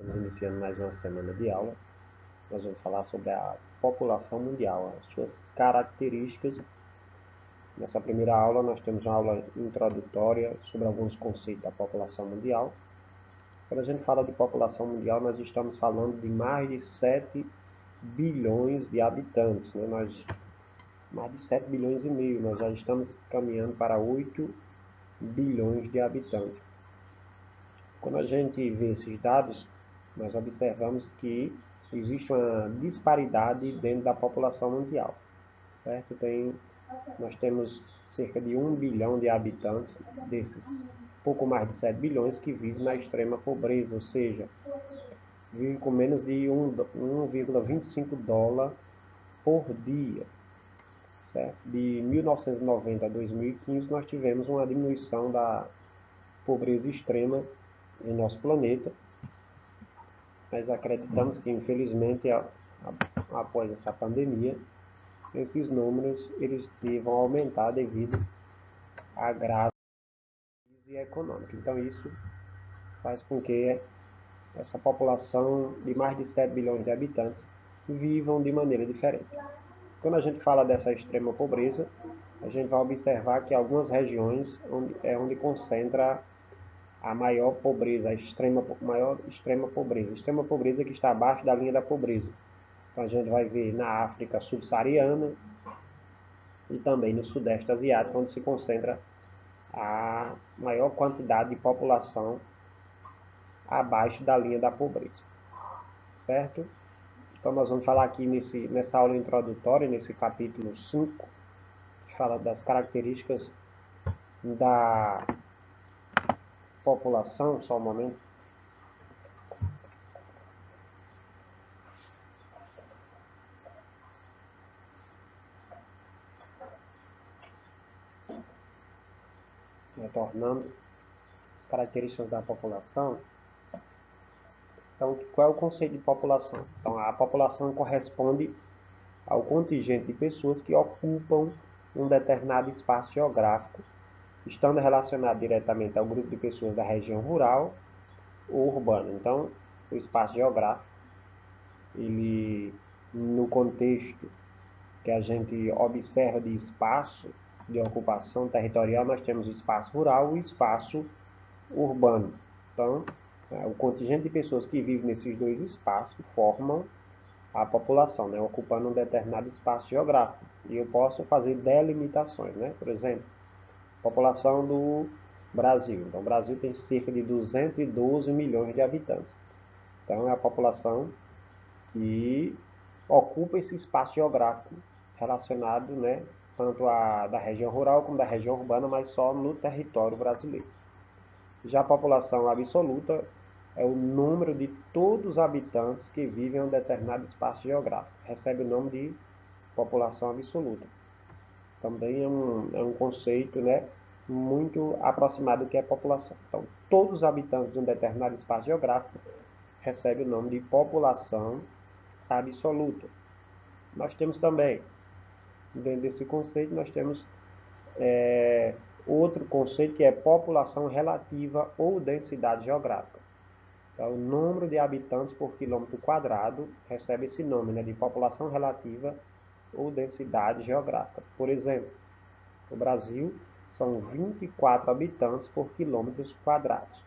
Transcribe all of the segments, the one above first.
Estamos iniciando mais uma semana de aula. Nós vamos falar sobre a população mundial, as suas características. Nessa primeira aula, nós temos uma aula introdutória sobre alguns conceitos da população mundial. Quando a gente fala de população mundial, nós estamos falando de mais de 7 bilhões de habitantes, né? Mais de 7 bilhões e meio, nós já estamos caminhando para 8 bilhões de habitantes. Quando a gente vê esses dados, nós observamos que existe uma disparidade dentro da população mundial, certo? Nós temos cerca de 1 bilhão de habitantes, desses pouco mais de 7 bilhões que vivem na extrema pobreza, ou seja, vivem com menos de 1,25 dólares por dia. Certo? De 1990 a 2015, nós tivemos uma diminuição da pobreza extrema em nosso planeta, mas acreditamos que, infelizmente, após essa pandemia, esses números eles devam aumentar devido à grave crise econômica. Então, isso faz com que essa população de mais de 7 bilhões de habitantes vivam de maneira diferente. Quando a gente fala dessa extrema pobreza, a gente vai observar que algumas regiões onde concentra a maior pobreza, maior extrema pobreza. Extrema pobreza que está abaixo da linha da pobreza. Então a gente vai ver na África subsaariana e também no Sudeste Asiático, onde se concentra a maior quantidade de população abaixo da linha da pobreza. Certo? Então nós vamos falar aqui nessa aula introdutória, nesse capítulo 5, que fala das características da população, só um momento. Retornando as características da população. Então, qual é o conceito de população? Então, a população corresponde ao contingente de pessoas que ocupam um determinado espaço geográfico, estando relacionado diretamente ao grupo de pessoas da região rural ou urbana. Então, o espaço geográfico, ele, no contexto que a gente observa de espaço de ocupação territorial, nós temos o espaço rural e o espaço urbano. Então, o contingente de pessoas que vivem nesses dois espaços formam a população, né, ocupando um determinado espaço geográfico. E eu posso fazer delimitações, né? Por exemplo, população do Brasil. Então, o Brasil tem cerca de 212 milhões de habitantes. Então, é a população que ocupa esse espaço geográfico relacionado, né, tanto da região rural como da região urbana, mas só no território brasileiro. Já a população absoluta é o número de todos os habitantes que vivem em um determinado espaço geográfico. Recebe o nome de população absoluta. Também é um conceito, né, muito aproximado do que é população. Então, todos os habitantes de um determinado espaço geográfico recebem o nome de população absoluta. Nós temos também, dentro desse conceito, nós temos outro conceito que é população relativa ou densidade geográfica. Então, o número de habitantes por quilômetro quadrado recebe esse nome, né, de população relativa ou densidade geográfica. Por exemplo, no Brasil são 24 habitantes por quilômetros quadrados.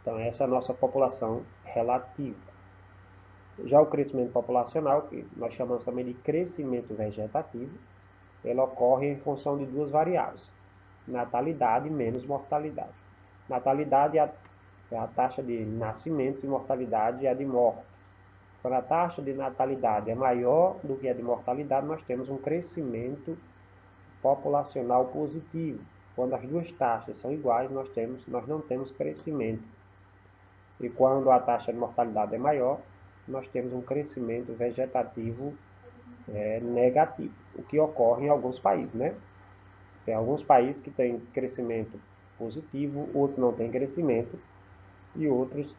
Então, essa é a nossa população relativa. Já o crescimento populacional, que nós chamamos também de crescimento vegetativo, ele ocorre em função de duas variáveis: natalidade menos mortalidade. Natalidade é a taxa de nascimento e mortalidade é a de morte. Quando a taxa de natalidade é maior do que a de mortalidade, nós temos um crescimento populacional positivo. Quando as duas taxas são iguais, nós não temos crescimento. E quando a taxa de mortalidade é maior, nós temos um crescimento vegetativo negativo, o que ocorre em alguns países, né? Tem alguns países que têm crescimento positivo, outros não têm crescimento e outros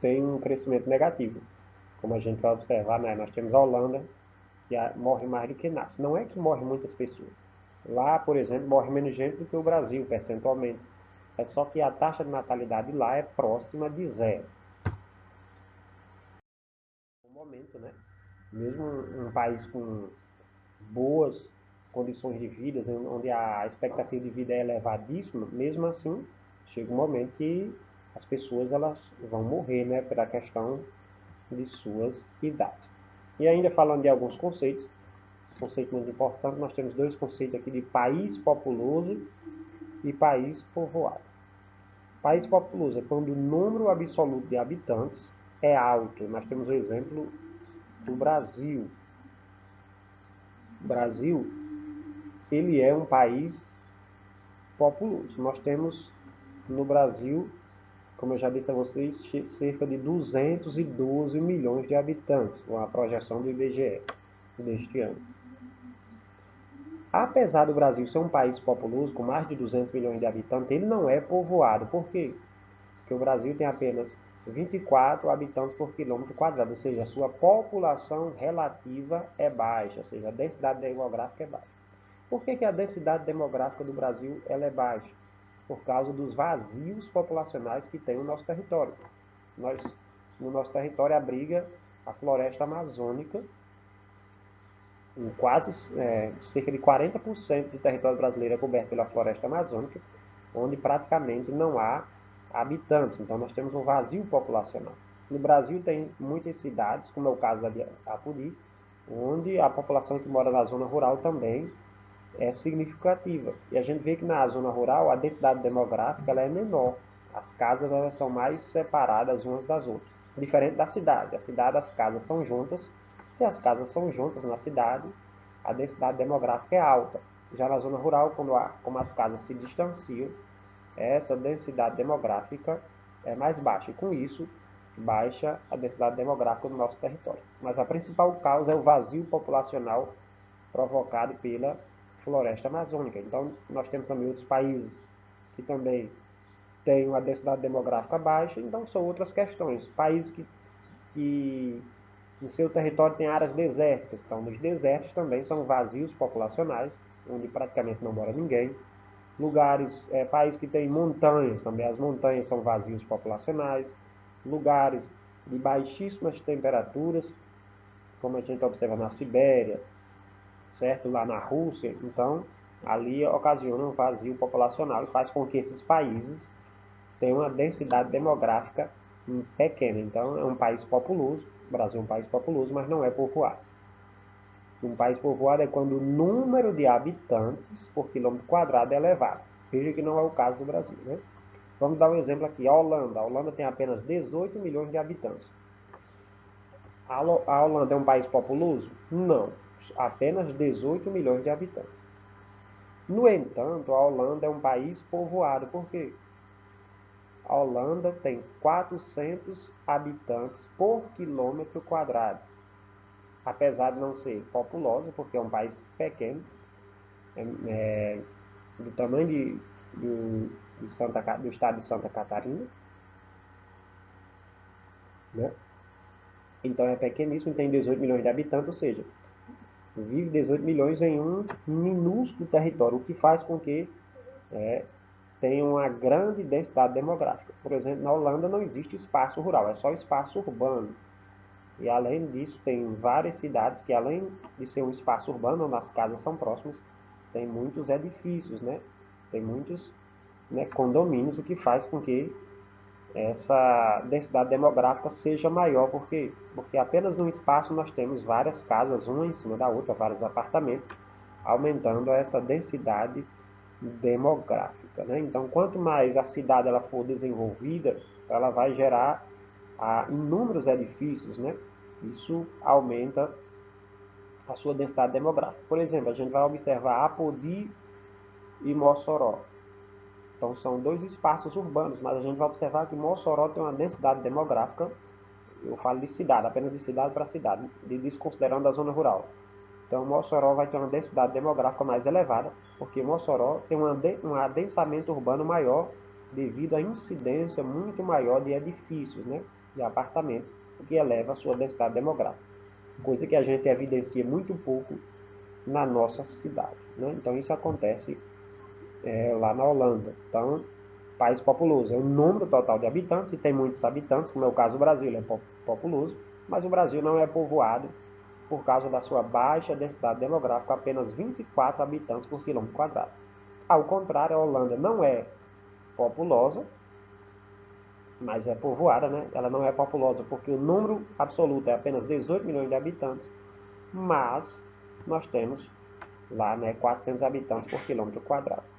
têm um crescimento negativo. Como a gente vai observar, né? Nós temos a Holanda, que morre mais do que nasce. Não é que morre muitas pessoas. Lá, por exemplo, morre menos gente do que o Brasil, percentualmente. É só que a taxa de natalidade lá é próxima de zero. No momento, né? Mesmo um país com boas condições de vida, onde a expectativa de vida é elevadíssima, mesmo assim, chega um momento que as pessoas elas vão morrer, né, pela questão de suas idades. E ainda falando de alguns conceitos, conceito muito importante, nós temos dois conceitos aqui de país populoso e país povoado. País populoso é quando o número absoluto de habitantes é alto. Nós temos o exemplo do Brasil. O Brasil, ele é um país populoso. Nós temos no Brasil, como eu já disse a vocês, cerca de 212 milhões de habitantes, com a projeção do IBGE deste ano. Apesar do Brasil ser um país populoso, com mais de 200 milhões de habitantes, ele não é povoado. Por quê? Porque o Brasil tem apenas 24 habitantes por quilômetro quadrado, ou seja, a sua população relativa é baixa, ou seja, a densidade demográfica é baixa. Por que a densidade demográfica do Brasil ela é baixa? Por causa dos vazios populacionais que tem o nosso território. No nosso território abriga a floresta amazônica, em quase cerca de 40% do território brasileiro é coberto pela floresta amazônica, onde praticamente não há habitantes. Então nós temos um vazio populacional. No Brasil tem muitas cidades, como é o caso da Apodi, onde a população que mora na zona rural também é significativa. E a gente vê que na zona rural a densidade demográfica ela é menor. As casas elas são mais separadas umas das outras. Diferente da cidade. A cidade as casas são juntas. Se as casas são juntas na cidade, a densidade demográfica é alta. Já na zona rural, como as casas se distanciam, essa densidade demográfica é mais baixa. E com isso, baixa a densidade demográfica do nosso território. Mas a principal causa é o vazio populacional provocado pela floresta amazônica. Então, nós temos também outros países que também têm uma densidade demográfica baixa, então são outras questões. Países que em seu território tem áreas desérticas, então nos desertos também são vazios populacionais, onde praticamente não mora ninguém. Lugares, países que têm montanhas, também as montanhas são vazios populacionais. Lugares de baixíssimas temperaturas, como a gente observa na Sibéria, certo? Lá na Rússia, então ali ocasiona um vazio populacional e faz com que esses países tenham uma densidade demográfica pequena. Então é um país populoso, o Brasil é um país populoso, mas não é povoado. Um país povoado é quando o número de habitantes por quilômetro quadrado é elevado. Veja que não é o caso do Brasil, né? Vamos dar um exemplo aqui, a Holanda. A Holanda tem apenas 18 milhões de habitantes. A Holanda é um país populoso? Não, apenas 18 milhões de habitantes. No entanto, a Holanda é um país povoado. Por quê? A Holanda tem 400 habitantes por quilômetro quadrado. Apesar de não ser populosa, porque é um país pequeno, do tamanho do estado de Santa Catarina, né? Então é pequeníssimo, tem 18 milhões de habitantes, ou seja, vive 18 milhões em um minúsculo território, o que faz com que tenha uma grande densidade demográfica. Por exemplo, na Holanda não existe espaço rural, é só espaço urbano. E além disso, tem várias cidades que, além de ser um espaço urbano, onde as casas são próximas, tem muitos edifícios, né? Tem muitos, né, condomínios, o que faz com que essa densidade demográfica seja maior, porque apenas no espaço nós temos várias casas, uma em cima da outra, vários apartamentos, aumentando essa densidade demográfica, né? Então, quanto mais a cidade ela for desenvolvida, ela vai gerar inúmeros edifícios, né? Isso aumenta a sua densidade demográfica. Por exemplo, a gente vai observar Apodi e Mossoró. Então, são dois espaços urbanos, mas a gente vai observar que Mossoró tem uma densidade demográfica, eu falo de cidade, apenas de cidade para cidade, desconsiderando a zona rural. Então, Mossoró vai ter uma densidade demográfica mais elevada, porque Mossoró tem um adensamento urbano maior devido à incidência muito maior de edifícios, né, de apartamentos, o que eleva a sua densidade demográfica, coisa que a gente evidencia muito pouco na nossa cidade, né? Então, isso acontece lá na Holanda. Então, país populoso. É o número total de habitantes, e tem muitos habitantes, como é o caso do Brasil, ele é populoso, mas o Brasil não é povoado por causa da sua baixa densidade demográfica, apenas 24 habitantes por quilômetro quadrado. Ao contrário, a Holanda não é populosa, mas é povoada, né? Ela não é populosa porque o número absoluto é apenas 18 milhões de habitantes, mas nós temos lá, né, 400 habitantes por quilômetro quadrado.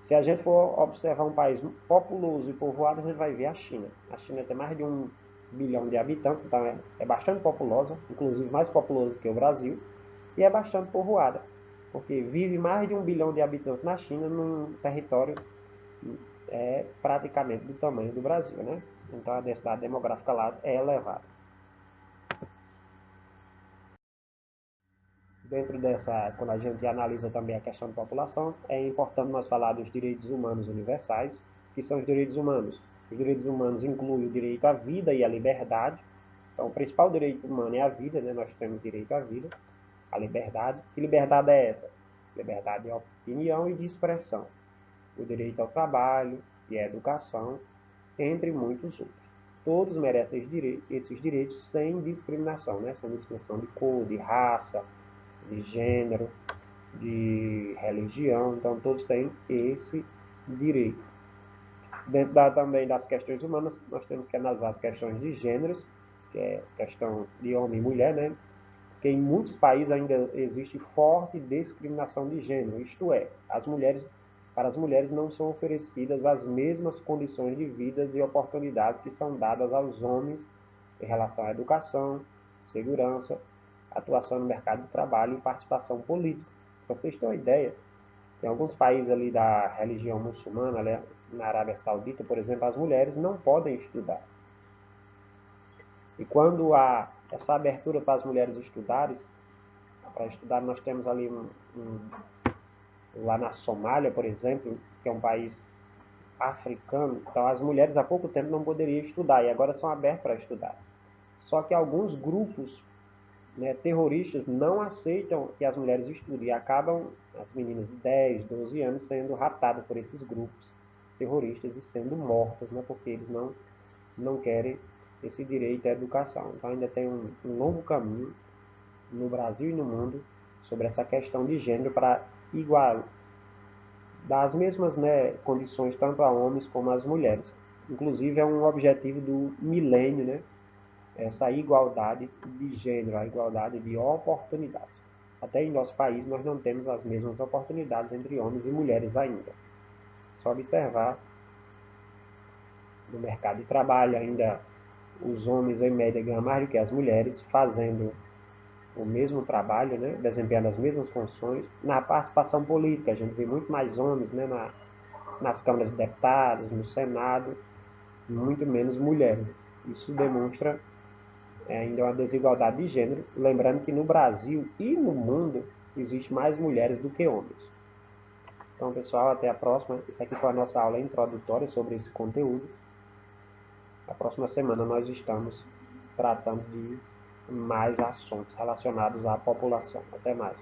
Se a gente for observar um país populoso e povoado, a gente vai ver a China. A China tem mais de 1 bilhão de habitantes, então é bastante populosa, inclusive mais populosa que o Brasil, e é bastante povoada, porque vive mais de 1 bilhão de habitantes na China, num território praticamente do tamanho do Brasil, né? Então a densidade demográfica lá é elevada. Dentro dessa, quando a gente analisa também a questão de população, é importante nós falar dos direitos humanos universais, que são os direitos humanos. Os direitos humanos incluem o direito à vida e à liberdade. Então, o principal direito humano é a vida, né? Nós temos direito à vida, à liberdade. Que liberdade é essa? Liberdade de opinião e de expressão. O direito ao trabalho e à educação, entre muitos outros. Todos merecem esses direitos sem discriminação, né? Sem discriminação de cor, de raça, de gênero, de religião, então todos têm esse direito. Dentro também das questões humanas, nós temos que analisar as questões de gêneros, que é questão de homem e mulher, né? Porque em muitos países ainda existe forte discriminação de gênero, isto é, para as mulheres não são oferecidas as mesmas condições de vida e oportunidades que são dadas aos homens em relação à educação, segurança, atuação no mercado de trabalho e participação política. Para vocês terem uma ideia, em alguns países ali da religião muçulmana, né, na Arábia Saudita, por exemplo, as mulheres não podem estudar. E quando há essa abertura para as mulheres estudarem, para estudar, nós temos ali lá na Somália, por exemplo, que é um país africano, então as mulheres há pouco tempo não poderiam estudar e agora são abertas para estudar. Só que alguns grupos, né, terroristas não aceitam que as mulheres estudem e acabam as meninas de 10, 12 anos sendo raptadas por esses grupos terroristas e sendo mortas, né, porque eles não querem esse direito à educação. Então ainda tem um longo caminho no Brasil e no mundo sobre essa questão de gênero para igual dar as mesmas, né, condições tanto a homens como às mulheres. Inclusive é um objetivo do milênio, né, essa igualdade de gênero, a igualdade de oportunidades. Até em nosso país nós não temos as mesmas oportunidades entre homens e mulheres ainda. Só observar no mercado de trabalho ainda os homens em média ganham mais do que as mulheres fazendo o mesmo trabalho, né, desempenhando as mesmas funções. Na participação política a gente vê muito mais homens, né, nas câmaras de deputados, no Senado, muito menos mulheres. Isso demonstra ainda uma desigualdade de gênero, lembrando que no Brasil e no mundo existe mais mulheres do que homens. Então, pessoal, até a próxima. Essa aqui foi a nossa aula introdutória sobre esse conteúdo. Na próxima semana nós estamos tratando de mais assuntos relacionados à população. Até mais.